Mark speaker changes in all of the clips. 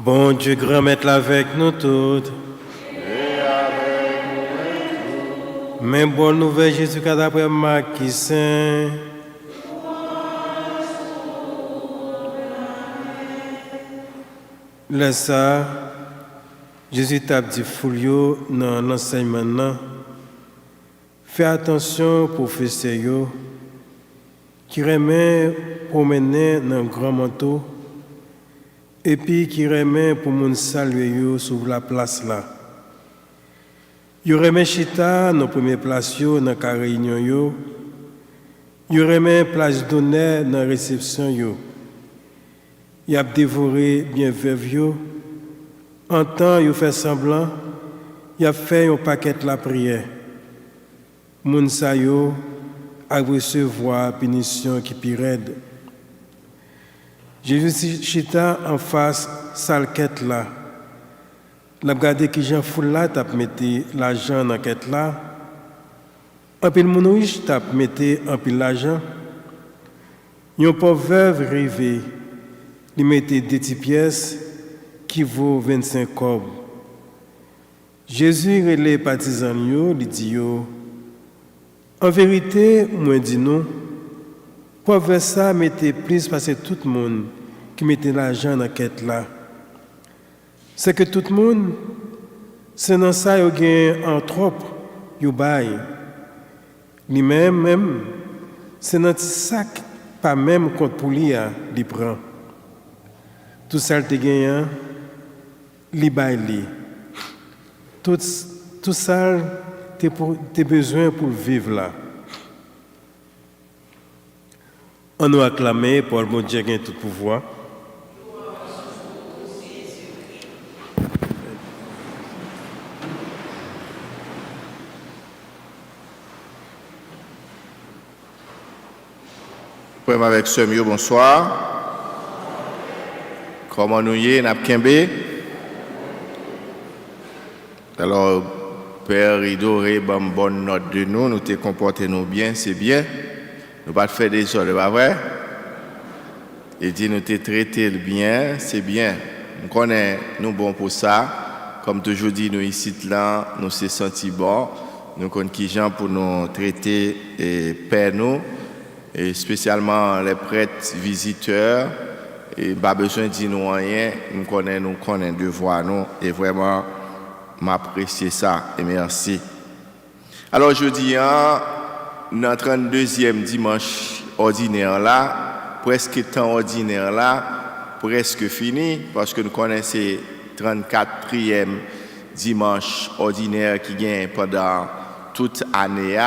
Speaker 1: Bon Dieu, grand maître avec nous toutes. Mais bonne nouvelle, Jésus, d'après Marc qui saint. Laisse ça, Jésus t'a dit foulio dans l'enseignement. Fais attention pour professeur qui remet promener dans un grand manteau et puis qui remet pour moun saluer sur la place là. Yo remet chita dans première place yo dans la réunion yo. Yo remet place d'honneur dans réception yo. Y a dévoré bien veuve yo. En temps yo fait semblant, y a fait un paquet la prière. Moun sa yo a recevoir punition qui pirède. Jésus chita en face salquette là. L'a regardé qui Jean foule là t'a metté l'argent dans quête là. En pile moun riche t'a metté en pile l'argent. Yon pauvre veuve rêvé, lui mettait des petites pièces qui vaut 25 corbes. Jésus relève partisans yo, lui dit yo, en vérité, moi dis non, pauvre ça mettait plus parce que tout le monde qui mettait l'argent dans quête là. C'est que tout le monde, c'est dans ça yo gagne en trop, yo bail. Lui-même, c'est dans petit sac, pas même compte pour lui, il prend. Tout ça le gagnant, li bail li. Tout ça t'es besoin pour vivre là. On nous acclame pour le Dieu qui a tout pouvoir.
Speaker 2: Poème avec Semio, bonsoir. Comment nous y est, Napkembe? Alors, Père Ridoré, bonne note de nous, nous te comportons nous bien, c'est bien. Nous pas faire des ordres, pas vrai? Il dit nous te traiter bien, c'est bien. Nous connaissons nous bon pour ça. Comme toujours dit, nous ici là, nous se sentis bon. Nous connaissons qui gens pour nous traiter et père nous, et spécialement les prêtres visiteurs. Et pas besoin de dire nous rien. Nous connaissons devoir nous et vraiment m'apprécier ça et merci. Alors je dis notre 32e dimanche ordinaire là, presque temps ordinaire là, presque fini parce que nous connaissons 34e dimanche ordinaire qui gagne pendant toute année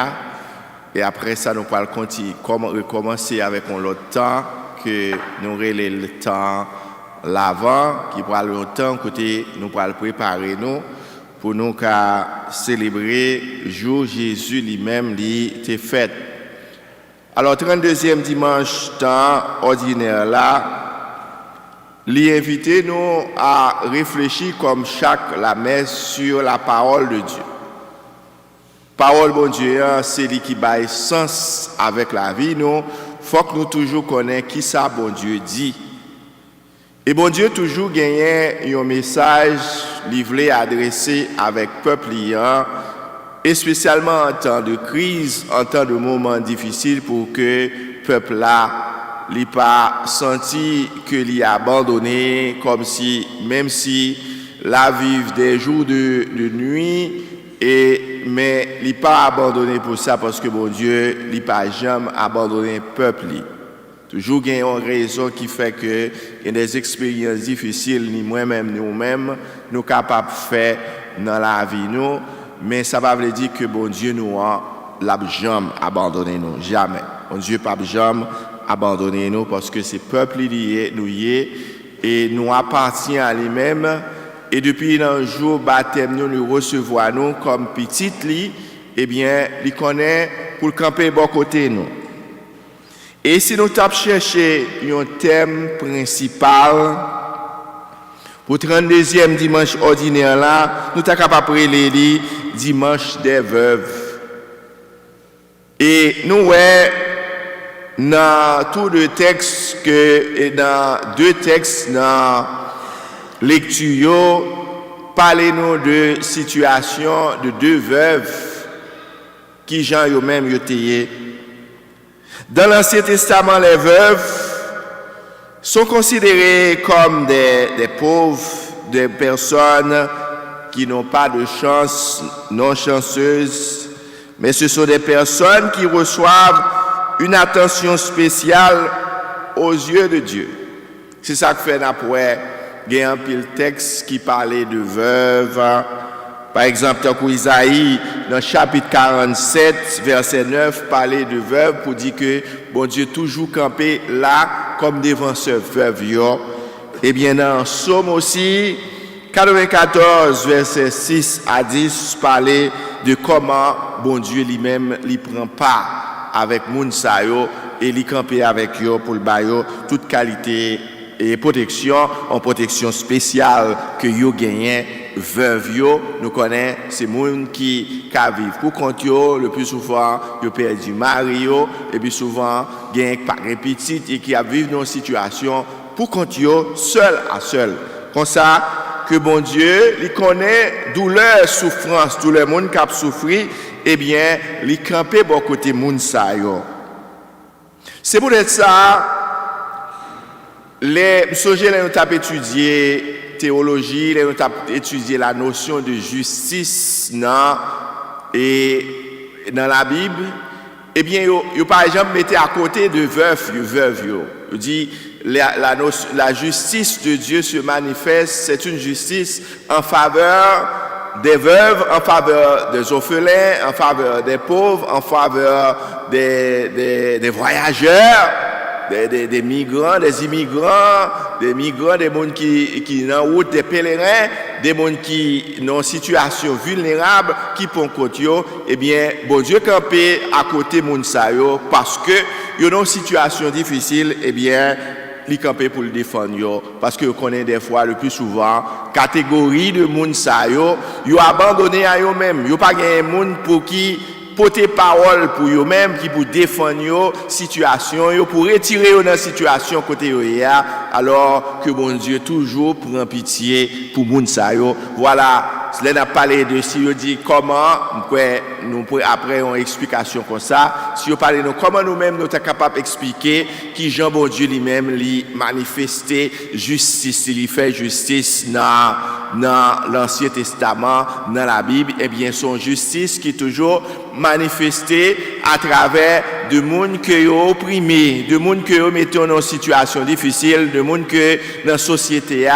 Speaker 2: et après ça nous allons continuer recommencer avec un autre temps que nous relais le temps l'avant qui prend le temps côté nous allons préparer nous pour nous célébrer jour Jésus lui-même était fait. Alors 32e dimanche temps ordinaire là, l'invité nous à réfléchir comme chaque la messe sur la parole de Dieu. Parole bon Dieu, c'est lui qui baille sens avec la vie nous. Faut que nous toujours connaissions qui ça bon Dieu dit. Et bon Dieu toujours gagné un message livré adressé avec peuple liant et spécialement en temps de crise, en temps de moments difficiles pour que peuple là n'ait pas senti que l'y a abandonné comme si même si la vive des jours de nuit mais il n'a pas abandonné pour ça parce que bon Dieu n'a pas jamais abandonné peuple. Toujours il y a une raison qui fait que il y a des expériences difficiles, ni moi-même, ni nous-mêmes, nous sommes capables de faire dans la vie. Nous, mais ça ne veut pas dire que bon Dieu nous a jamais abandonné nous. Jamais. Bon Dieu n'a jamais abandonné nous parce que c'est peuple lié, nous y est, et nous appartient à lui-même. Et depuis un jour baptême, nous recevons nous comme petit lit, eh bien, il connaît pour le camper bon côté nous. Et si nous avons cherché un thème principal pour le 32e dimanche ordinaire là, nous sommes capables de lire dimanche des veuves. Et nous dans tous les textes et dans deux textes dans lecture, parlez-nous de situation de deux veuves qui Jean eux-mêmes yo téye. Dans l'Ancien Testament, les veuves sont considérées comme des pauvres, des personnes qui n'ont pas de chance, non chanceuses, mais ce sont des personnes qui reçoivent une attention spéciale aux yeux de Dieu. C'est ça que fait n'après, il y a un pile texte qui parlait de veuves. Par exemple, dans Isaïe, dans le chapitre 47, verset 9, parlait de veuves pour dire que bon Dieu toujours campé là comme devant ce veuve. Et bien dans Somme aussi, 94, verset 6 à 10, parlait de comment bon Dieu lui-même lui prend part avec moun sa yo et lui camper avec yo pour le bayo toute qualité et protection, en protection spéciale que yo gagnent veuve yo, nous connaissons ces moun qui vivent pour compte yo, le plus souvent yo perdu mari yo et puis souvent gagne pas petit et qui vivent dans une situation pour compte yo seul à seul. Comme ça que bon Dieu, il connaît douleur, souffrance, tout le monde qui a souffert, eh bien, il campé bon côté moun sa yo. C'est pour ça les sujets nous avons étudié théologie, nous avons étudié la notion de justice dans la Bible. Eh bien, yo par exemple mettez à côté de veuve yo dit la justice de Dieu se manifeste, c'est une justice en faveur des veuves, en faveur des orphelins, en faveur des pauvres, en faveur des voyageurs, des migrants, des immigrants, des migrants, des gens qui sont en route, des pèlerins, des gens qui sont en situation vulnérable, qui font côté, eh bien, bon Dieu campé à côté de sa yo parce que ils ont une situation difficile, eh bien, li campé pour le défendre parce que connaît des fois le plus souvent catégorie de moun sa yo abandonné à eux même yo pas gagne moun pour qui porter parole pour eux même qui pour défendre yo situation yo pour retirer yo dans situation côté yo alors que bon Dieu toujours prend pitié pour moun sa yo. Voilà, cela n'a parlé de si yo dit comment nous après une explication comme ça si yo parler de comment nous-mêmes nous sommes capables d'expliquer qui Jean bon Dieu lui-même lui manifester justice, il fait justice dans l'Ancien Testament, dans la Bible, et bien son justice qui est toujours manifestée à travers de monde que yo opprimé, de monde que yo mettons dans une situation difficile, de monde que dans la société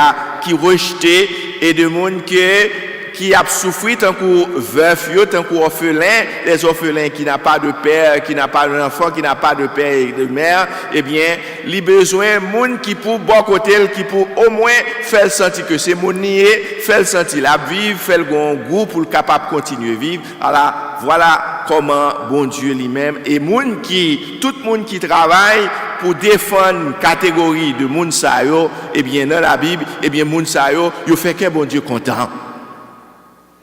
Speaker 2: qui rejeté et de monde qui a souffert tant que veuf, tant que orphelin, les orphelins qui n'ont pas de père, qui n'ont pas d'enfant, qui n'ont pas de père et de mère, eh bien, les besoins monde qui pour bon côté, qui pour au moins faire sentir que c'est mon nier, faire sentir la vivre, faire le goût pour le capable continuer vivre. Alors, voilà comment bon Dieu lui-même et tout le monde qui travaille pour défendre une catégorie de moun sa yo, eh bien dans la Bible, eh bien moun sa yo fait qu'un bon Dieu content.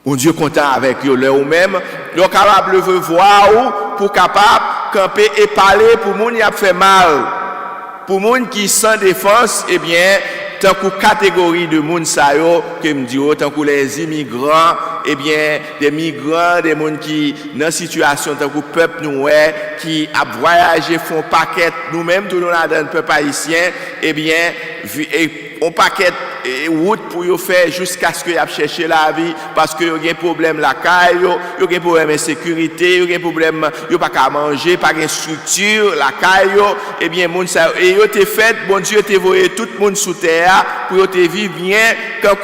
Speaker 2: Bon Dieu content avec eux, ou même, ils sont capables de voir ou pour capable camper et parler pour moun qui a fait mal. Pour moun qui sans défense, eh bien, tant que catégorie de moun sa yo, que me dit tant que les immigrants, eh bien, des migrants, des moun qui dans situation tant que peuple nous qui a voyagé font paquet nous-mêmes tout dans le peuple haïtien, eh bien, on paquet route pour yo faire jusqu'à ce que y a chercher la vie parce que yo gen problème la caille yo gen problème insécurité yo gen problème yo pas qu'à manger pas gen structure la caille et bien moun ça et yo te fait bon Dieu te voyé tout monde sous terre pour yo te vivre bien quand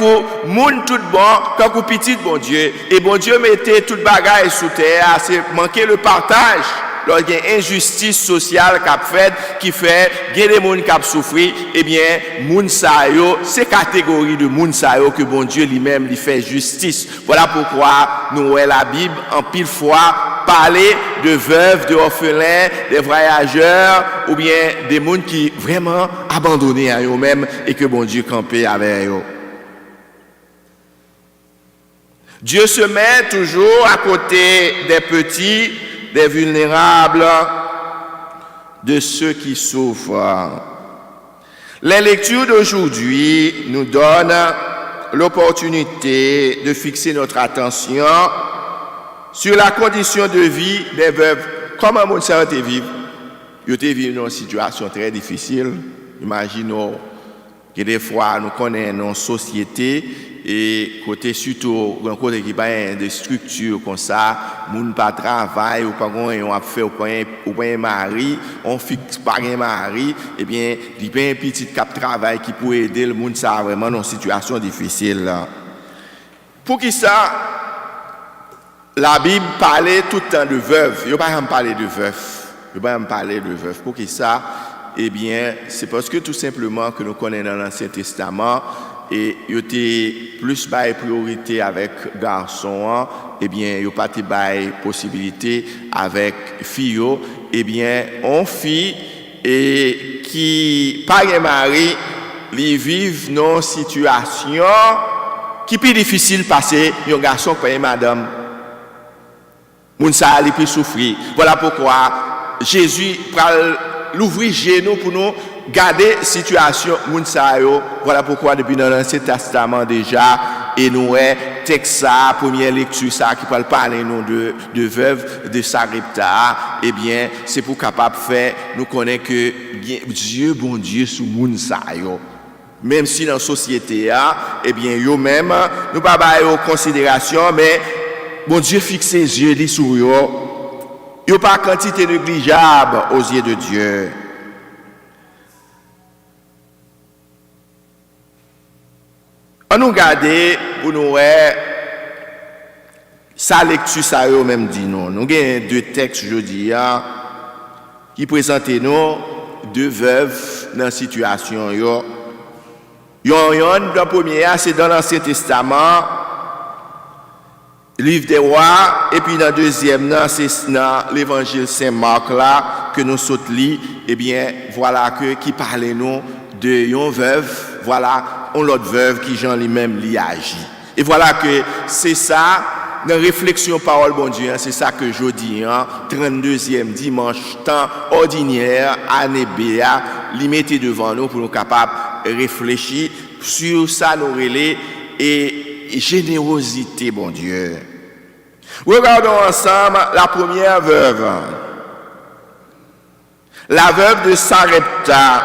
Speaker 2: moun tout bon quand petit bon Dieu et bon Dieu mettait toute bagaille sous terre c'est manquer le partage. Lorsqu'il y a une injustice sociale qui fait des gens qui souffrent, eh bien, moun sa yo, c'est catégorie de moun sa yo que bon Dieu lui-même lui fait justice. Voilà pourquoi nous la Bible en pile fois parler de veuves, de orphelins, des voyageurs ou bien des gens qui vraiment abandonnés à eux-mêmes et que bon Dieu campé avec eux. Dieu se met toujours à côté des petits, des vulnérables, de ceux qui souffrent. Les lectures d'aujourd'hui nous donnent l'opportunité de fixer notre attention sur la condition de vie des veuves. Comment mon ça te vivre? Ils te vivent dans une situation très difficile. Imaginons que des fois nous connaissons nos sociétés et côté surtout un côté qui pas de structure comme ça, moun pas travail ou pas on a fait ou pas un mari, on fixe pas un mari, et bien il y a un petit cap travail qui peut aider le monde ça vraiment dans une situation difficile là. Pour qui ça la Bible parlait tout le temps de veuve, il pas parler de veuf. Il pas parler de veuf. Pour qui ça eh bien, c'est parce que tout simplement que nous connaissons dans l'Ancien Testament et il était plus bail priorité avec garçon, eh bien, il pas de bail possibilité avec fille, eh bien, on fille et qui pas de mari, ils vivent dans une situation qui est plus difficile passer un garçon pour une madame. Moun sa li plus souffrir. Voilà pourquoi Jésus pral l'ouvrir genou pour nous garder situation moun sa yo. Voilà pourquoi depuis dans l'Ancien Testament déjà et nous texte ça première lecture ça qui parle parler nous de veuve de Sarepta, eh bien c'est pour capable faire nous connaître que Dieu bon Dieu sous moun sa yo. Même si dans la société eh bien yo même nous pas bailler en considération mais bon Dieu fixe ses yeux sur yo. Il n'y a pas quantité négligeable aux yeux de Dieu. On nous regarde pour nous sa lecture ça yo même dit nous. Nous avons deux textes jeudi qui présentent nous deux veuves dans la situation yo. Yon dans le premier c'est dans l'Ancien Testament. Livre des rois et puis dans le deuxième c'est dans l'évangile Saint-Marc là que nous saute li et bien voilà que qui parle nous de yon veuve voilà on l'autre veuve qui Jean lui-même li agit et voilà que c'est ça dans réflexion parole bon Dieu c'est ça que je dis 32e dimanche temps ordinaire année BA li mettez devant nous pour nous capables réfléchir sur ça nous relais et générosité, bon Dieu. Regardons ensemble la première veuve. La veuve de Sarepta.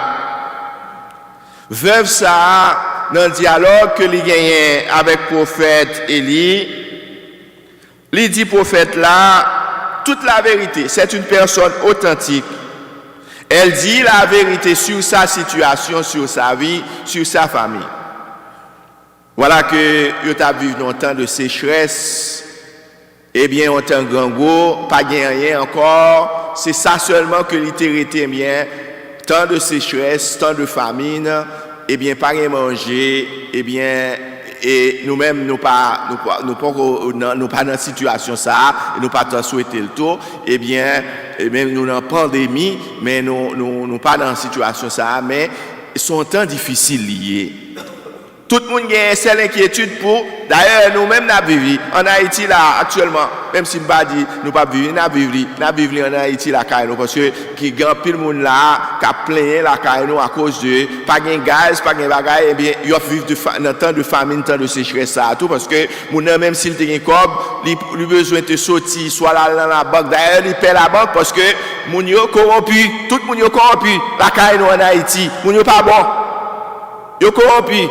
Speaker 2: Veuve ça, dans le dialogue que l'il gagne avec le prophète Élie, il dit prophète là, toute la vérité. C'est une personne authentique. Elle dit la vérité sur sa situation, sur sa vie, sur sa famille. Voilà que yo t'a vécu dans temps de sécheresse, eh bien on temps grand gros, pas rien encore, c'est ça seulement que littérature bien, temps de sécheresse, temps de famine, eh bien pas rien manger, eh bien et nous-mêmes nous pas dans situation ça, et nous pas tant souhaiter le tout, eh bien même nous dans pandémie, mais nous pas dans situation ça, mais sont temps difficile lié. Tout le monde a une seule inquiétude pour. D'ailleurs, nous-mêmes, nous vivons en Haïti là actuellement. Même si nous dit nous pas vivre, nous vivons en Haïti là parce que qui grand pile monde là qui a plein la caille à cause de pas de gaz, pas de bagaille et bien il vivre dans temps de famine, temps de sécheresse ça tout parce que mon même s'il te gagne cob, il besoin de sortir soit là dans la banque. D'ailleurs, il paie la banque parce que moun yo corrompu, tout moun yo corrompu. La caille en Haïti, moun yo pas bon. Yo corrompu.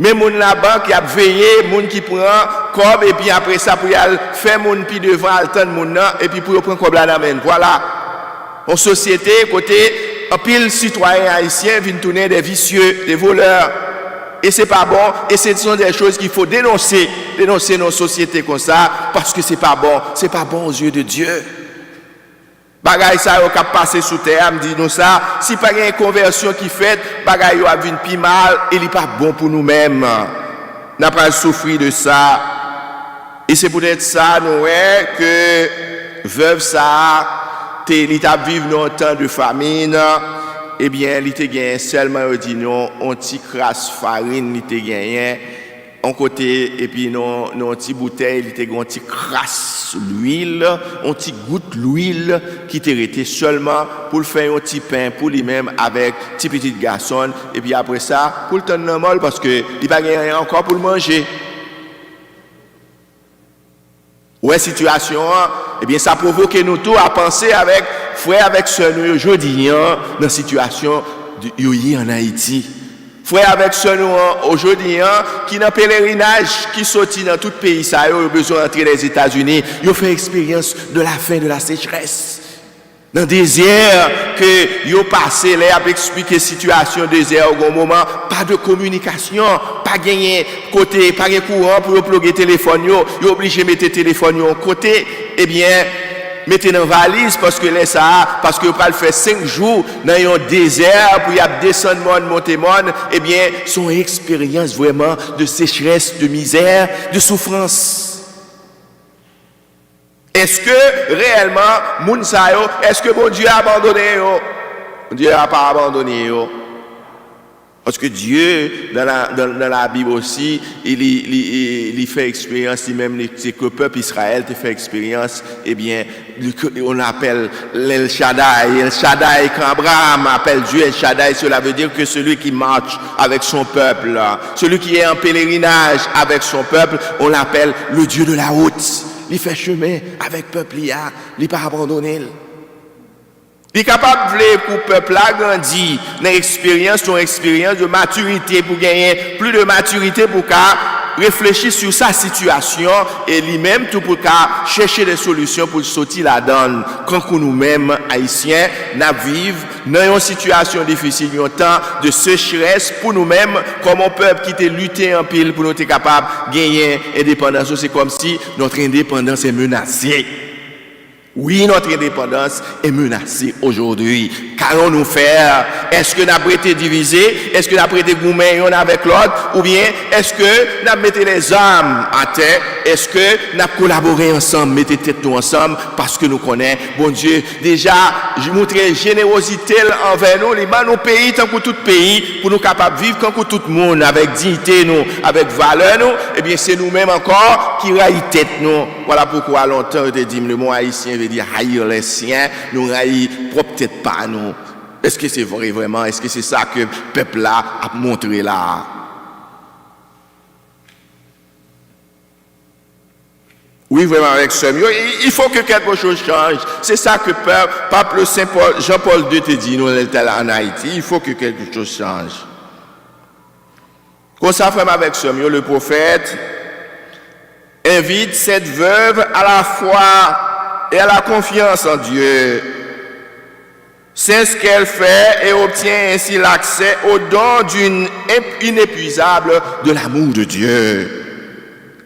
Speaker 2: Mais moun la banque qui a veillé, moun qui prend cob et puis après ça pour y faire moun pi devant attendre moun et puis pour prendre cob là d'amène. Voilà. En société côté un pile citoyen haïtien viennent tourner des vicieux, des voleurs. Et c'est pas bon et ce sont des choses qu'il faut dénoncer nos sociétés comme ça parce que c'est pas bon aux yeux de Dieu. Bagay ça yo k'ap passer sous terre, me dit nous ça, si pas une conversion qui fait, bagay yo a vinn pi mal et il pas bon pour nous-mêmes. N'a pas souffrir de ça. Et c'est peut-être ça nous que veuve ça il t'a vivre dans un temps de famine, eh bien il te gagne seulement dit non, on petit crasse farine il te gagne en côté, et puis non petit bouteille, il était un petit crasse l'huile, un petit goutte l'huile qui était resté seulement pour faire un petit pain pour lui-même avec petit petit garçon, et puis après ça, pour le temps normal parce que il pas rien encore pour le manger. Ouais, situation, eh bien, ça provoque nous tous à penser avec frère, avec sœur, nous aujourd'hui, dans la situation en Haïti. Frère avec sœur, nous aujourd'hui, qui dans pèlerinage, qui sortit dans tout pays, ça a eu besoin d'entrer les États-Unis, ils ont fait expérience de la fin de la sécheresse. Dans le désert, que ils ont passé là, avec expliquer la situation désert au moment, pas de communication, pas gagné côté, pas de courant pour plugger téléphone, ils ont obligé de mettre le téléphone en côté, eh bien, mettez dans la valise parce que là, ça, parce que vous pas le faire 5 jours dans un désert pour y descendre, monter, eh bien, son expérience vraiment de sécheresse, de misère, de souffrance. Est-ce que réellement, Mounsayo, est-ce que bon Dieu a abandonné yo? Dieu n'a pas abandonné yo. Parce que Dieu, dans la Bible aussi, il fait expérience, lui-même, c'est que le peuple Israël te fait expérience, eh bien, on appelle l'El Shaddai. El Shaddai, quand Abraham appelle Dieu El Shaddai, cela veut dire que celui qui marche avec son peuple, celui qui est en pèlerinage avec son peuple, on l'appelle le Dieu de la route. Il fait chemin avec le peuple, il n'est pas abandonné. Il est capable de pour le peuple grandir dans l'expérience, son expérience de maturité pour gagner plus de maturité pour réfléchir sur sa situation et lui-même tout pour chercher des solutions pour sortir la donne. Quand nous-mêmes, Haïtiens, nous vivons dans une situation difficile, un temps de sécheresse pour nous-mêmes, comme un peuple qui était lutté en pile pour nous être capable de gagner indépendance. C'est comme si notre indépendance est menacée. Oui, notre indépendance est menacée aujourd'hui. Qu'allons-nous faire? Est-ce que nous avons été divisés? Est-ce que nous avons été gourmets l'un avec l'autre? Ou bien est-ce que nous avons mis les armes à terre? Est-ce que nous avons collaboré ensemble, mettez tête nous ensemble parce que nous connaissons, bon Dieu, déjà, je montrer générosité envers nous, les nos pays, tant que tout pays, pour nous capables de vivre comme tout le monde, avec dignité, nous, avec valeur, nous, eh bien, c'est nous-mêmes encore qui raillons tête nous. Voilà pourquoi longtemps, je te dis, le mot haïtien veut dire haïr les siens, nous raillons propre tête pas nous. Est-ce que c'est vrai vraiment? Est-ce que c'est ça que le peuple là a montré là? Oui, vraiment, avec ce mieux. Il faut que quelque chose change. C'est ça que Pape Jean-Paul II te dit, nous, en Haïti. Il faut que quelque chose change. Comme ça, frère, avec ce mieux, le prophète invite cette veuve à la foi et à la confiance en Dieu. C'est ce qu'elle fait et obtient ainsi l'accès au don inépuisable de l'amour de Dieu.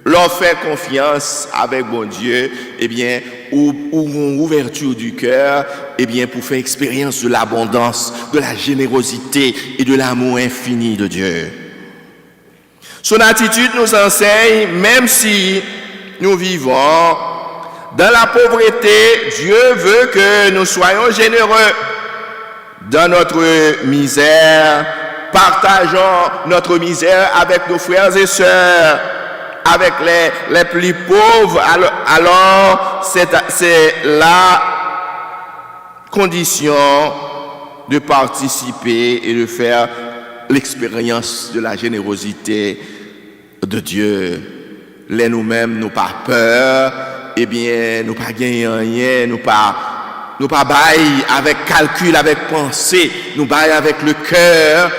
Speaker 2: Leur faire confiance avec bon Dieu, eh bien, ou une ouverture du cœur, eh bien, pour faire expérience de l'abondance, de la générosité et de l'amour infini de Dieu. Son attitude nous enseigne, même si nous vivons dans la pauvreté, Dieu veut que nous soyons généreux dans notre misère, partageons notre misère avec nos frères et sœurs, avec les plus pauvres, alors c'est la condition de participer et de faire l'expérience de la générosité de Dieu. Les nous-mêmes, nous pas peur, eh bien, nous pas gagner rien, nous pas bailler avec calcul, avec pensée, nous bailler avec le cœur,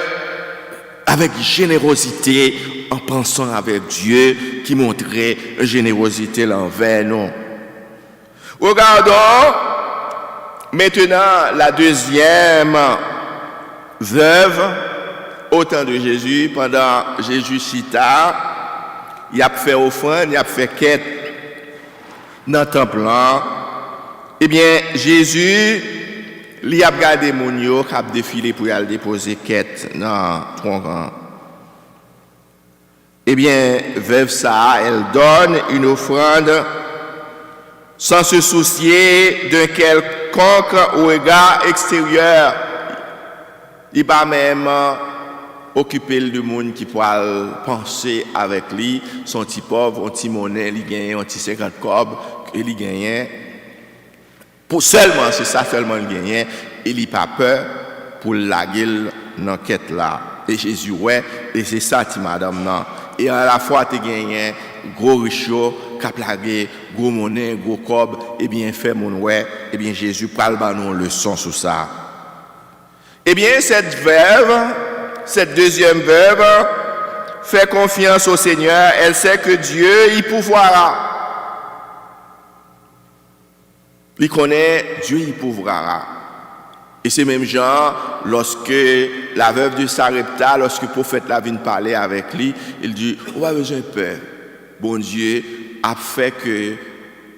Speaker 2: avec générosité, en pensant avec Dieu qui montrait générosité envers nous. Regardons maintenant la deuxième veuve au temps de Jésus, pendant Jésus cita, il a fait offrande, il a fait quête dans le temple. Eh bien, Jésus, il a regardé mon yo qui a défilé pour aller déposer quête dans le tronc. Eh bien, veuve ça, elle donne une offrande sans se soucier d'un quelconque regard extérieur. Il pas même occuper le monde qui pourra penser avec lui, son petit pauvre, un petit monnaie, il gagne un petit 50 cobs, et il gagne. Pour seulement, c'est ça seulement il gagne, il n'a pas peur pour la gueule dans l'enquête là. Et Jésus, ouais, et c'est ça, ti madame, non. Et à la fois, tu gagnes gros richo, caplagué, gros monnaie, gros cob, et bien fait mon ouais, et bien Jésus parle ba nous leçon sur ça. Et bien cette deuxième veuve fait confiance au Seigneur, elle sait que Dieu y pourvoira. Il connaît Dieu y pourvoira. Et c'est même genre, lorsque la veuve de Sarepta, lorsque le prophète la vient parler avec lui, il dit, on va besoin de peur. Bon Dieu a fait que,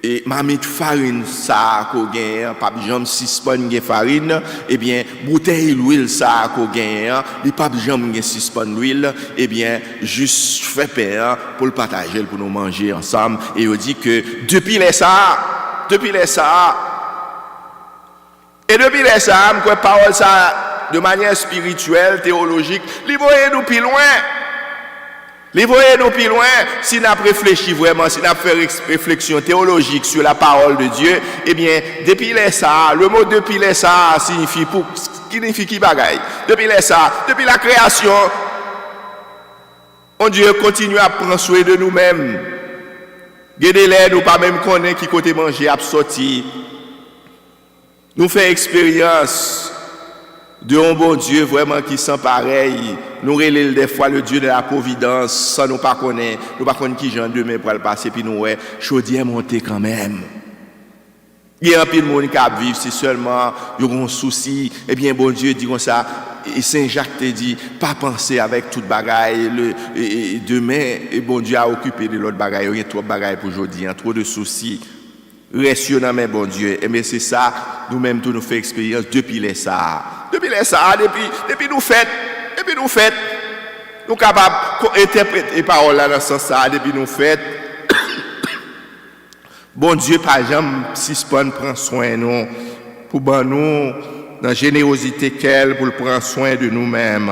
Speaker 2: et ma mit farine ça qu'on gagne, pas jamais suspend de farine, eh bien, bouteille l'huile ça qu'on gagne, les pas jamais suspend l'huile, eh bien, juste fait peur pour le partager, pour nous manger ensemble. Et il dit que depuis les ça, et depuis les âmes, que parole ça, de manière spirituelle, théologique, les voyez nous plus loin. Si nous réfléchissons vraiment, si nous faisons réflexion théologique sur la parole de Dieu, eh bien, depuis les ça, le mot depuis les ça signifie qui bagaille. Depuis les ça, depuis la création, on Dieu continue à prendre soin de nous-mêmes. Gardez-les, nous pas même connaître qui côté manger, à sortir. Nous faisons expérience de un bon Dieu vraiment qui sent pareil. Nous relèvons des fois le Dieu de la providence sans nous pas connaître. Nous pas connaître qui j'en demain pour le passer. Puis nous, ouais, chaudière monter quand même. Il y a un peu de monde qui vivre si seulement il y a un souci. Eh bien, bon Dieu dit comme ça. Et Saint Jacques te dit, pas penser avec toute bagaille. Demain, et bon Dieu a occupé de l'autre bagaille. Il y a trop de bagaille pour aujourd'hui, il y a trop de soucis. Reste dans mes bon Dieu. Et mais c'est ça, nous-mêmes, nous faisons expérience depuis les ça. Depuis nous faites. Nous sommes capables d'interpréter les paroles là dans ce sens-là. Depuis nous faites. Bon Dieu, par exemple, si Spon prend soin de nous, pour nous, dans la générosité qu'elle, pour prendre soin de nous-mêmes.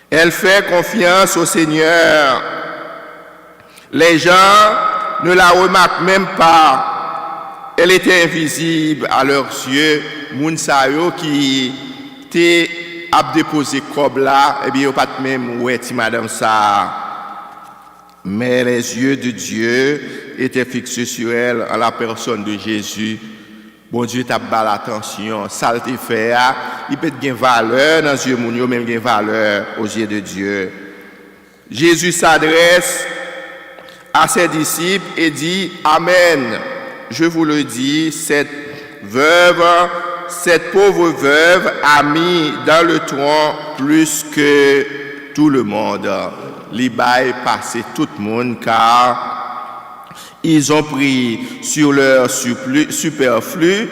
Speaker 2: Elle fait confiance au Seigneur. Les gens ne la remarquent même pas. Elle était invisible à leurs yeux. Mounsayo qui était à déposer comme là, eh bien, pas même ouais, madame ça. Mais les yeux de Dieu étaient fixés sur elle en la personne de Jésus. Bon Dieu t'a bas l'attention, ça le fait, il peut être valeur dans les yeux de même une valeur aux yeux de Dieu. Jésus s'adresse à ses disciples et dit Amen. Je vous le dis, cette pauvre veuve a mis dans le tronc plus que tout le monde. Les bails passaient tout le monde car ils ont pris sur leur superflu,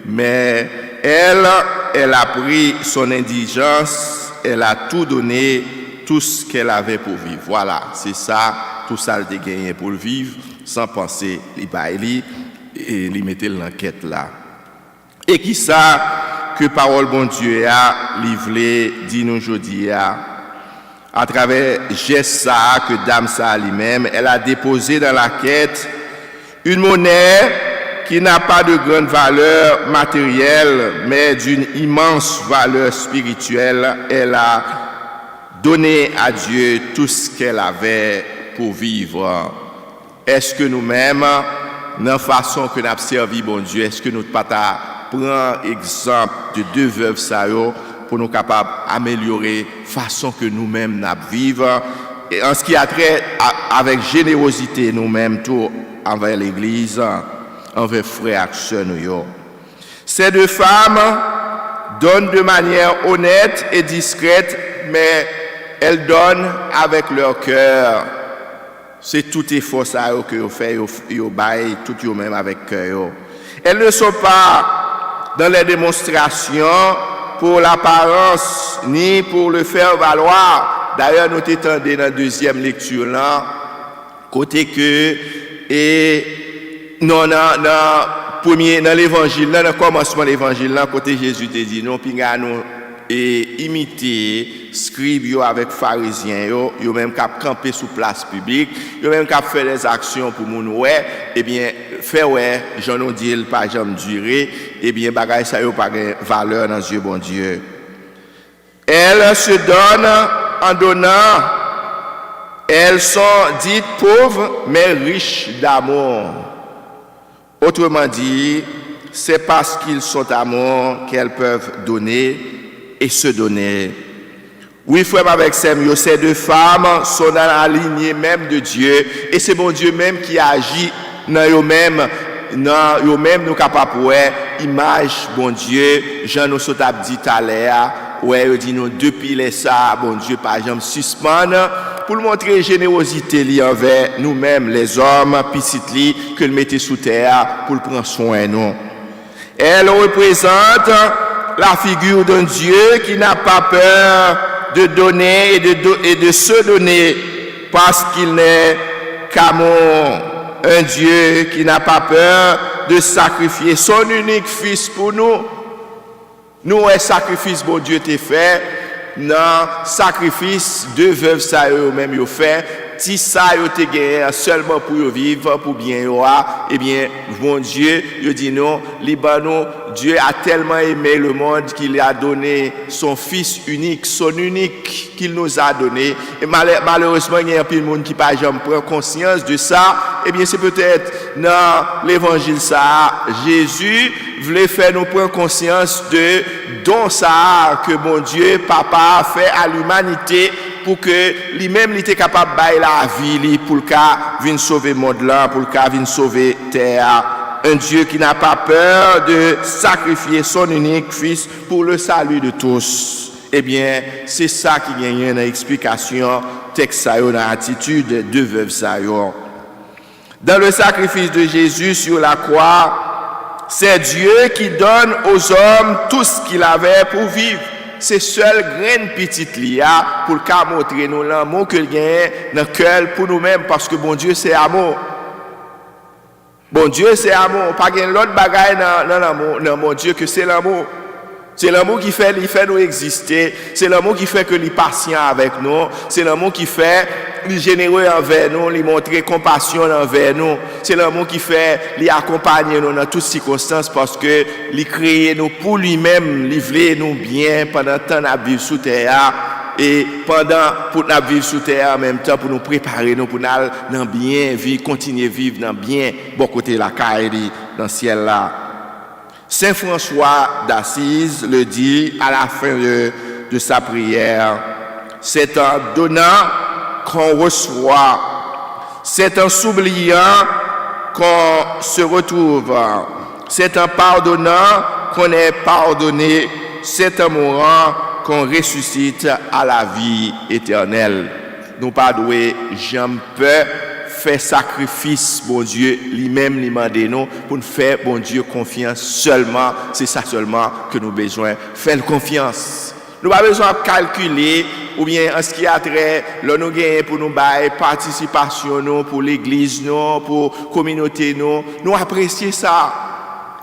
Speaker 2: mais elle a pris son indigence, elle a tout donné, tout ce qu'elle avait pour vivre. Voilà, c'est ça, tout ça elle a gagné pour vivre, sans penser, les bails, et les mettre l'enquête là. Et qui ça que parole bon Dieu a livré, dit nous aujourd'hui à travers geste ça que dame ça lui-même, elle a déposé dans la quête une monnaie qui n'a pas de grande valeur matérielle, mais d'une immense valeur spirituelle. Elle a donné à Dieu tout ce qu'elle avait pour vivre. Est-ce que nous-mêmes, dans la façon que nous avons servi bon Dieu, est-ce que nous pas prendre exemple de deux veuves ça pour nous capables d'améliorer la façon que nous-mêmes nous vivons et en ce qui a trait avec générosité nous-mêmes tout envers l'Église, envers frères et sœurs nous. Ces deux femmes donnent de manière honnête et discrète, mais elles donnent avec leur cœur. C'est tout effort ça que vous faites, vous baillez tout vous-même avec cœur. Elles ne sont pas dans les démonstrations pour l'apparence ni pour le faire valoir. D'ailleurs, nous t'étendons dans la deuxième lecture là, côté que et non dans l'évangile là, dans le commencement de l'évangile là, côté Jésus te dit non, puis nous et imiter scribes yo avec pharisiens yo même cap camper sous place publique, yo même cap faire des actions pour moun ouais, eh bien fait ouais, j'en ai dit il pas jamais durer, eh bien bagay ça yo pas valeur dans Dieu bon Dieu. Elles se donnent en donnant. Elles sont dites pauvres mais riches d'amour. Autrement dit, c'est parce qu'ils sont amour qu'elles peuvent donner et se donner. Oui, frère, avec ces deux femmes sont dans la lignée même de Dieu et c'est bon Dieu même qui agit dans eux-mêmes. Nous sommes capables de voir image, bon Dieu, Jean nous a dit tout à l'heure, ouais, il dit nous depuis les ça, bon Dieu, par exemple, suspendre pour montrer générosité envers nous-mêmes, les hommes, petits que le mettait sous terre pour prendre soin de nous. Elle représente la figure d'un Dieu qui n'a pas peur de donner et de se donner parce qu'il n'est qu'amour. Un Dieu qui n'a pas peur de sacrifier son unique fils pour nous. Nous, un sacrifice, bon Dieu, t'a fait. Non, sacrifice, deux veuves, ça eux-mêmes, ils fait. Si ça, ils ont gagné seulement pour vivre, pour bien eh bien, bon Dieu, il dit non, Libanon, Dieu a tellement aimé le monde qu'il a donné son Fils unique, son unique qu'il nous a donné. Et malheureusement, il y a un peu de monde qui pas jamais prend conscience de ça. Eh bien, c'est peut-être dans l'évangile ça, Jésus voulait faire nous prendre conscience de don ça que bon Dieu, Papa, a fait à l'humanité pour que lui-même il était capable de bailler la vie pour le cas venir sauver le monde là, pour le cas venir sauver terre. Un Dieu qui n'a pas peur de sacrifier son unique fils pour le salut de tous. Eh bien, c'est ça qui gagne une explication texte dans l'attitude de veuve Sayon. Dans le sacrifice de Jésus sur la croix, c'est Dieu qui donne aux hommes tout ce qu'il avait pour vivre. C'est seul graine petite lia pour le montrer nous l'amour que gagne dans le cœur pour nous-mêmes parce que bon Dieu c'est amour. Bon Dieu c'est amour, pas gagne l'autre bagaille dans l'amour, non mon Dieu que c'est l'amour. C'est l'amour qui fait nous exister, c'est l'amour qui fait que les patient avec nous, c'est l'amour qui fait les généreux envers nous, les montrer compassion envers nous, c'est l'amour qui fait les accompagner nous dans toutes circonstances parce que les créer nous pour lui-même, livrer nous bien pendant temps à vivre sous terre et pour nous vivre sous terre en même temps pour nous préparer nous pour nous dans bien vivre, continuer vivre dans bien bon côté la caille dans le ciel là. Saint François d'Assise le dit à la fin de sa prière, c'est en donnant qu'on reçoit, c'est en s'oubliant qu'on se retrouve, c'est en pardonnant qu'on est pardonné, c'est en mourant qu'on ressuscite à la vie éternelle. Nous pas doué jamais peur faire sacrifice, bon Dieu, lui-même, lui demander nous pour nous faire, bon Dieu, confiance seulement. C'est ça seulement que nous avons besoin. Faire confiance. Nous n'avons pas besoin de calculer ou bien en ce qui a trait, là nous gagnons pour nous bailler participation nous, pour l'église nous, pour la communauté nous apprécions ça.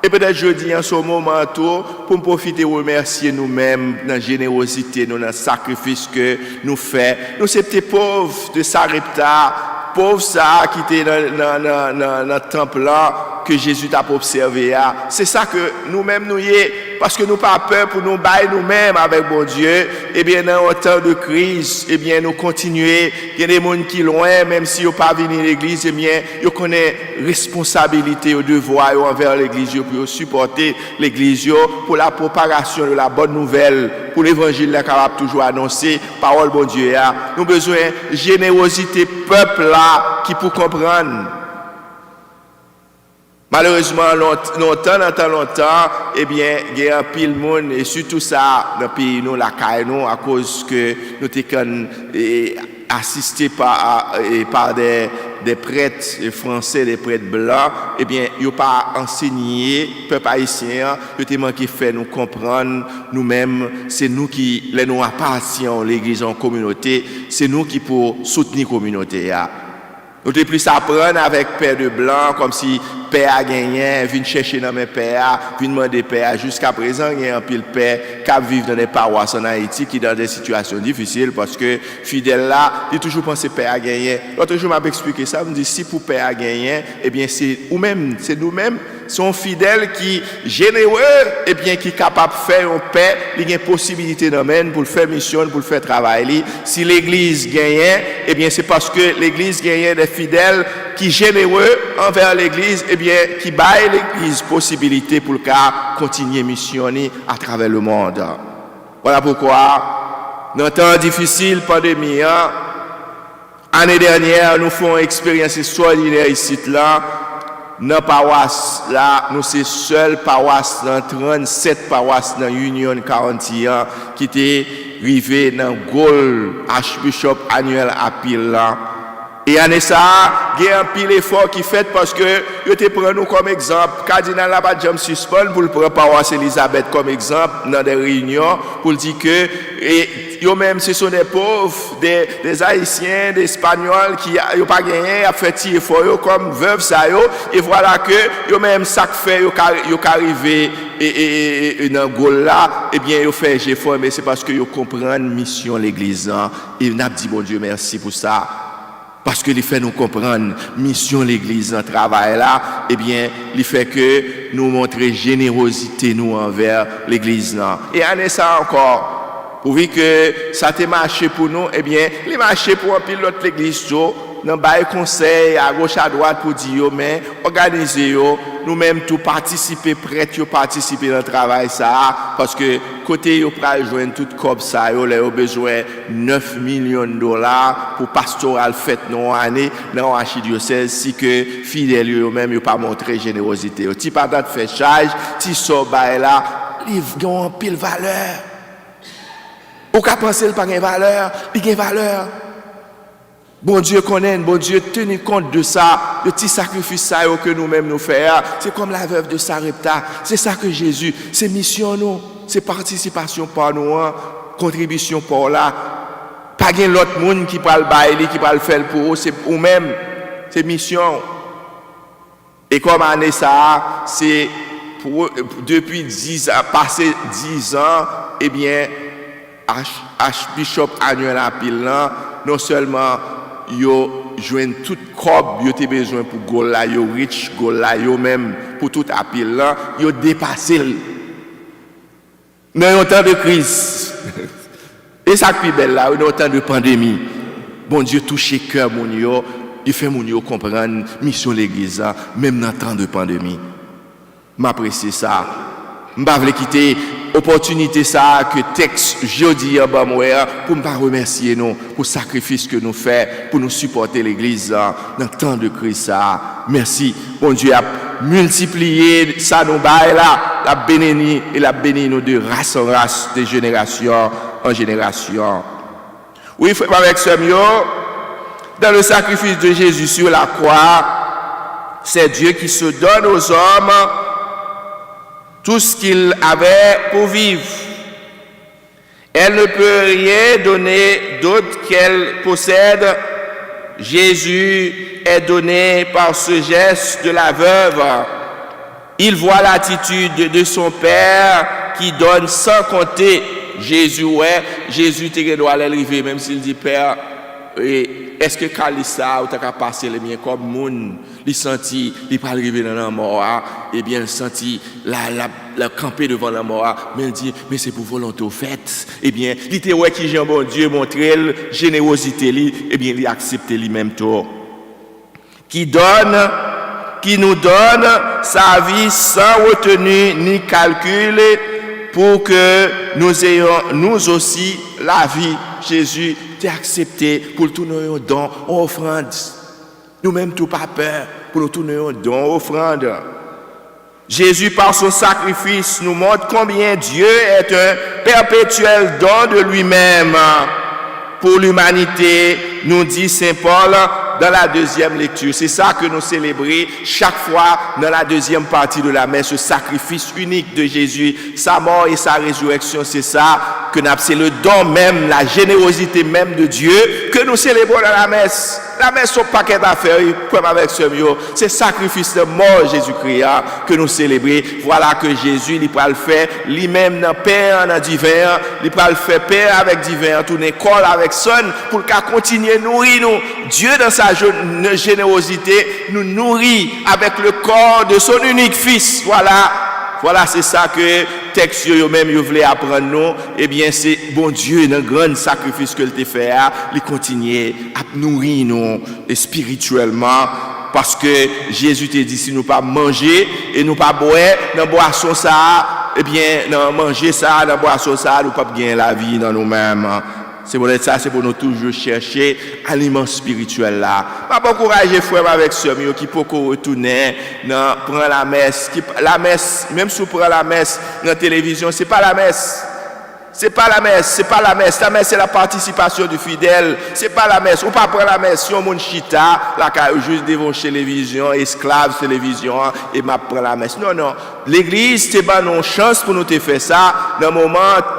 Speaker 2: Et peut-être jeudi en ce moment tout pour nous profiter de remercier nous-mêmes dans la générosité, dans le sacrifice que nous faisons. Nous sommes pauvres de Sarepta, pauvres ça qui était dans le temple là que Jésus t'a observé. C'est ça que nous-mêmes nous y est, parce que nous pas peur pour nous bailler nous-mêmes avec bon Dieu. Eh bien dans un temps de crise, eh bien nous continuer. Il y a des gens qui loin, même si ils pas venir à l'église, eh bien ils connaissent responsabilité au devoir envers l'église pour supporter l'église pour la propagation de la bonne nouvelle, pour l'évangile là capable toujours annoncer parole bon Dieu. Nous besoin générosité peuple là qui pour comprendre. Malheureusement, longtemps, eh bien, il y a un pile monde, et surtout ça, dans le pays, nous, la caille, nous, à cause que nous sommes assistés par des prêtres français, des prêtres blancs, eh bien, ils n'ont pas enseigné, peuple haïtien, ils ont manqué faire nous comprendre, nous-mêmes, c'est nous qui, les nous appartenons, l'église en communauté, c'est nous qui pour soutenir la communauté. Nous devons plus apprendre avec Père de Blanc, comme si père a gagné, vient chercher dans mes pères, vient demander père. Jusqu'à présent, il y a un pile père qui vivent dans des paroisses en Haïti qui dans des situations difficiles parce que fidèle là, il toujours pensé père a gagné. L'autre jour m'a expliqué ça, me dit si pour père a gagné, eh bien c'est nous-mêmes sont fidèles qui généreux et bien qui capable de faire un paix, il y a une possibilité d'amener pour faire mission, pour faire travail. Si l'église gagne, eh bien c'est parce que l'église gagne des fidèles qui généreux envers l'église, eh bien qui baille l'église possibilité pour le cas continuer missionner à travers le monde. Voilà pourquoi dans un temps difficile pandémie, année dernière nous faisons une expérience extraordinaire ici là. Dans la paroisse, là, nous sommes seule paroisse dans 37 paroisses dans Union County qui étaient arrivées dans le goal Archbishop annuel à pile là. Et en ça, il y a un pile effort qui fait parce que je te prends nous comme exemple. Cardinal n'a pas de suspend pour le prendre paroisse Elisabeth comme exemple dans des réunions pour dire que eux-mêmes ce sont des pauvres, des Haïtiens, des Espagnols qui n'ont pas gagné à faire tirer fort comme veuve ça et voilà que eux-mêmes ça fait ils arrivé et dans goal là et bien ils fait effort mais c'est parce que ils comprennent mission l'église et n'a dit bon Dieu merci pour ça. Parce que il fait nous comprendre mission l'église dans travail là eh bien il fait que nous montrer générosité nous envers l'église là et année ça encore pour voir que ça te marché pour nous eh bien il marché pour un pilote l'église dans bail conseil à gauche à droite pour dire mais organiser nous-mêmes tout participer prêt participer dans le travail ça parce que côté yo pral joindre tout comme ça yo les besoin 9 millions de dollars pour pastoral fête non année dans archidiocèse si que fidèles yo même yo pas montrer générosité yo ti pas de faire charge ti so bail là livre ont pile valeur ou ka penser il pas gain valeur il gain valeur. Bon Dieu connaît, bon Dieu tenir compte de ça, de petits sacrifices ça que nous-mêmes nous faisons. C'est comme la veuve de Sarepta. C'est ça que Jésus, c'est mission nous, c'est participation par nous, contribution par là. Pas de l'autre monde qui parle bailler, qui parle faire pour eux, c'est pour nous-mêmes, c'est mission. Et comme année ça, c'est depuis 10 ans, passé 10 ans, eh bien, Archbishop annuel à pile là, non seulement yo joine toute corps yo te besoin pour goal là yo rich goal là yo même pour tout appel là yo dépassé dans un temps de crise et ça qui belle là dans un temps de pandémie bon Dieu touche cœur mon yo il fait mon yo comprendre mission l'église même dans temps de pandémie m'apprécier ça m'pa vle quitter opportunité ça que texte jeudi pour me remercier nous pour le sacrifice que nous faisons pour nous supporter l'église dans le temps de crise ça. Merci bon Dieu a multiplié ça nous bail là la béni et la béni nous de race en race de génération en génération. Oui frère avec ce mieux dans le sacrifice de Jésus sur la croix c'est Dieu qui se donne aux hommes tout ce qu'il avait pour vivre. Elle ne peut rien donner d'autre qu'elle possède. Jésus est donné par ce geste de la veuve. Il voit l'attitude de son Père qui donne sans compter. Jésus doit l'arriver, même s'il dit Père, est-ce que Kalissa ou t'as passé les miens comme moun, il senti, il pas arrivé dans la mort, et bien il senti la camper devant la mort, mais il dit mais c'est pour volonté au fait, et bien il était ouais qui Jean bon Dieu montrer générosité li, et bien il accepte lui-même tout, qui nous donne sa vie sans retenue ni calcul pour que nous ayons nous aussi la vie. Jésus t'es accepté pour tout nos dons, offrande. Nous-mêmes tout pas peur pour tout nos dons, offrande. Jésus par son sacrifice nous montre combien Dieu est un perpétuel don de lui-même pour l'humanité, nous dit Saint Paul dans la deuxième lecture. C'est ça que nous célébrons chaque fois dans la deuxième partie de la messe, ce sacrifice unique de Jésus, sa mort et sa résurrection. C'est ça que c'est le don même, la générosité même de Dieu que nous célébrons dans la messe. La messe son paquet d'affaires, comme avec ce mieux, c'est sacrifice de mort Jésus-Christ que nous célébrons. Voilà que Jésus, il peut le faire, lui-même dans Père, dans divin, il peut le faire Père avec divin, tout école avec son, pour qu'il continue à nourrir nous. Dieu, dans sa générosité, nous nourrit avec le corps de son unique Fils. Voilà, c'est ça que texte eux-mêmes voulaient apprendre nous. Eh bien, c'est bon Dieu, dans le grand sacrifice que il fait, il continue à nourrir nous spirituellement. Parce que Jésus t'a dit, si nous pas manger et nous pas boire, dans boisson ça, eh bien, dans manger ça, dans boisson ça, nous pas gagner la vie dans nous-mêmes. C'est pour ça, c'est pour nous toujours chercher aliment spirituel là. Pas encourager frère avec ceux qui peut retourner prendre la messe, la messe, même si on prend la messe dans la télévision, c'est pas la messe. C'est pas la messe. La messe, c'est la participation du fidèle. C'est pas la messe. Ou pas prendre la messe. Si on monte chita, là, juste devant télévision, esclave télévision, et m'a prend la messe. Non. L'église, c'est pas une chance pour nous te faire ça. Dans le moment,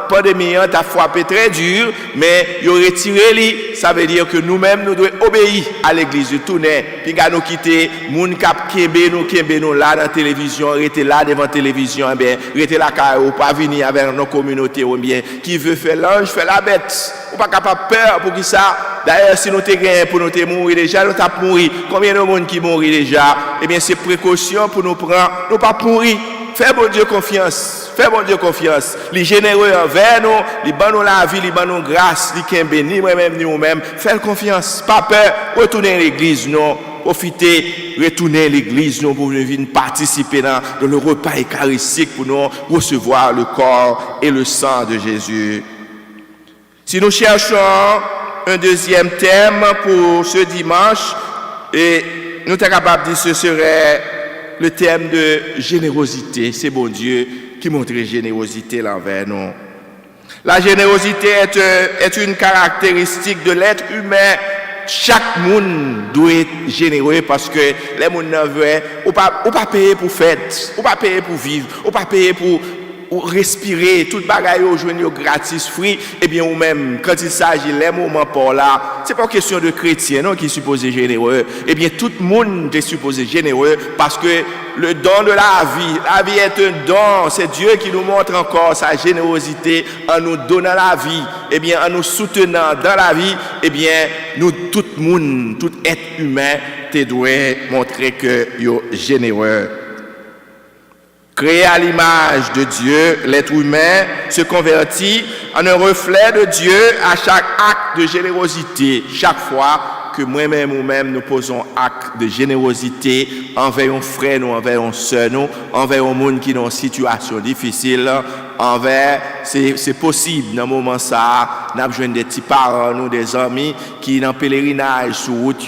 Speaker 2: pandémie, t'as frappé très dur, mais il retiré lui. Ça veut dire que nous-mêmes, nous devons obéir à l'église de tourner. Puis, nous quitter, moun kap kembe nous là, dans la télévision, rester là devant la télévision, eh bien, rester là, ou pas venir avec nos communautés, ou bien, qui veut faire l'ange, fait la bête. Ou pas capable peur pour qui ça. D'ailleurs, si nous te gagnons pour nous te mourir déjà, nous t'as mouru. Combien de monde qui mourit déjà? Eh bien, c'est précaution pour nous prendre, nous pas mourir. Fais bon Dieu confiance. Les généreux envers nous, les ban nous la vie, les ban nous grâce, les qui béni moi-même, nous-mêmes. Fais confiance. Pas peur. Retournez à l'église, non. Profitez, retournez à l'église, nous, pour venir participer dans le repas eucharistique, pour nous recevoir le corps et le sang de Jésus. Si nous cherchons un deuxième thème pour ce dimanche, et nous sommes capables de dire que ce serait le thème de générosité. C'est bon Dieu qui montre générosité envers nous. La générosité est une caractéristique de l'être humain. Chaque monde doit être généreux parce que les gens ne veulent pas payer pour fête, ou pas payer pour vivre, ou pas payer pour respirer, tout bagaille au journée gratis, free, et bien ou même quand il s'agit les moments pour là, c'est pas question de chrétien non qui est supposé généreux. Et bien tout le monde est supposé généreux parce que le don de la vie est un don, c'est Dieu qui nous montre encore sa générosité en nous donnant la vie, et bien en nous soutenant dans la vie, et bien nous tout le monde, tout être humain, te doit montrer que yo généreux. Créé à l'image de Dieu, l'être humain se convertit en un reflet de Dieu à chaque acte de générosité. Chaque fois que moi-même ou même nous posons acte de générosité envers un frère, nous, envers un soeur, nous, envers un monde qui est dans une situation difficile, envers, c'est possible dans un moment ça, nous avons des petits parents, nous, des amis qui sont en pèlerinage sur route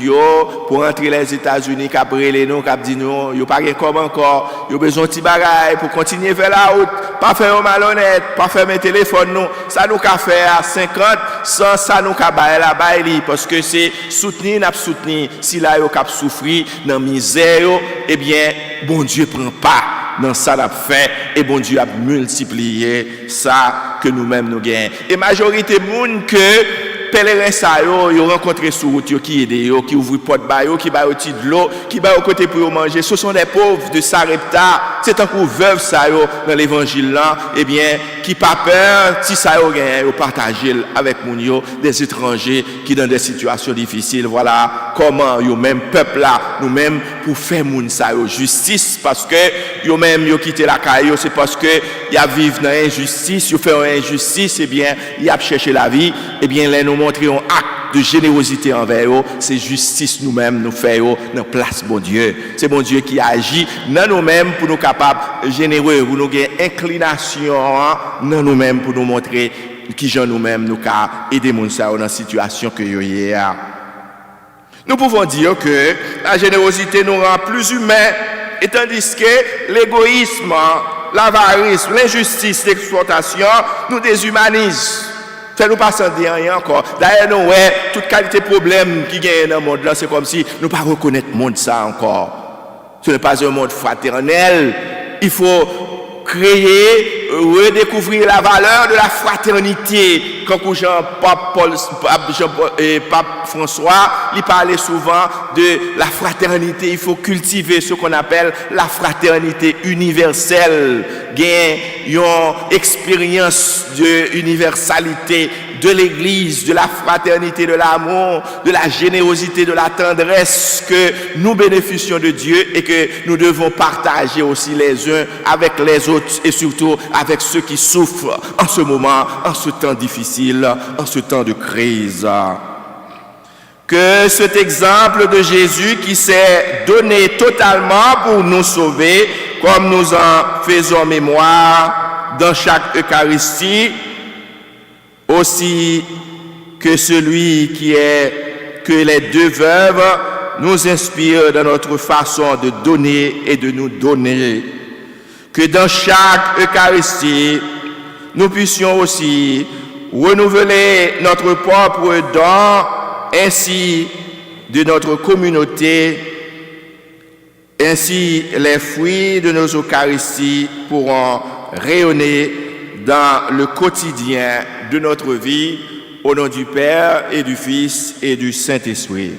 Speaker 2: pour entrer les États-Unis, qui brûlent nous, qui disent nous, ils n'ont pas comme encore, ils ont besoin de petits bagages pour continuer vers la route, pas faire un malhonnête, pas faire mes téléphones, nous, ça nous a fait à 50, sans ça nous a baillé la baille, parce que c'est soutenir, si là ils ont souffert dans la misère, eh bien, bon Dieu prend pas dans ça l'a fait et bon Dieu a multiplié ça que nous-mêmes nous gagnons. Et majorité de monde que pèlerin ça yo rencontré sur route qui aide yo qui ouvre porte ba yo qui ba yo de l'eau qui ba au côté pour manger, ce sont des pauvres de Sarepta, c'est un coup veuve ça yo dans l'évangile là, eh bien qui pas peur si ça yo gagne yo partager avec moun yo des étrangers qui dans des situations difficiles. Voilà comment yo même peuple là nous-mêmes pour faire moun ça yo justice, parce que yo même yo quitté la caille, c'est parce que y a vivre dans injustice, yo fait une injustice, eh bien y a cherché la vie, eh bien les nous montrer un acte de générosité envers eux, c'est justice nous-mêmes nous faisons dans place bon Dieu. C'est bon Dieu qui agit dans nous-mêmes pour nous capables généreux, pour nous gagner inclination dans nous-mêmes pour nous montrer qui gens nous-mêmes nous ca aider moun ça dans situation que yo y a. Nous pouvons dire que la générosité nous rend plus humains, et tandis que l'égoïsme, l'avarice, l'injustice, l'exploitation nous déshumanise. Fais-nous pas s'en dire rien encore. D'ailleurs, nous, toute qualité de problème qui gagne dans le monde là, c'est comme si nous ne pas reconnaître le monde ça encore. Ce n'est pas un monde fraternel. Il faut créer, redécouvrir la valeur de la fraternité. Quand Pape François, il parlait souvent de la fraternité. Il faut cultiver ce qu'on appelle la fraternité universelle. Gain une expérience de universalité de l'Église, de la fraternité, de l'amour, de la générosité, de la tendresse que nous bénéficions de Dieu et que nous devons partager aussi les uns avec les autres et surtout avec ceux qui souffrent en ce moment, en ce temps difficile, en ce temps de crise. Que cet exemple de Jésus qui s'est donné totalement pour nous sauver, comme nous en faisons mémoire dans chaque Eucharistie, aussi que celui qui est que les deux veuves nous inspire dans notre façon de donner et de nous donner. Que dans chaque Eucharistie, nous puissions aussi renouveler notre propre don, ainsi de notre communauté, ainsi les fruits de nos Eucharisties pourront rayonner dans le quotidien de notre vie, au nom du Père et du Fils et du Saint-Esprit.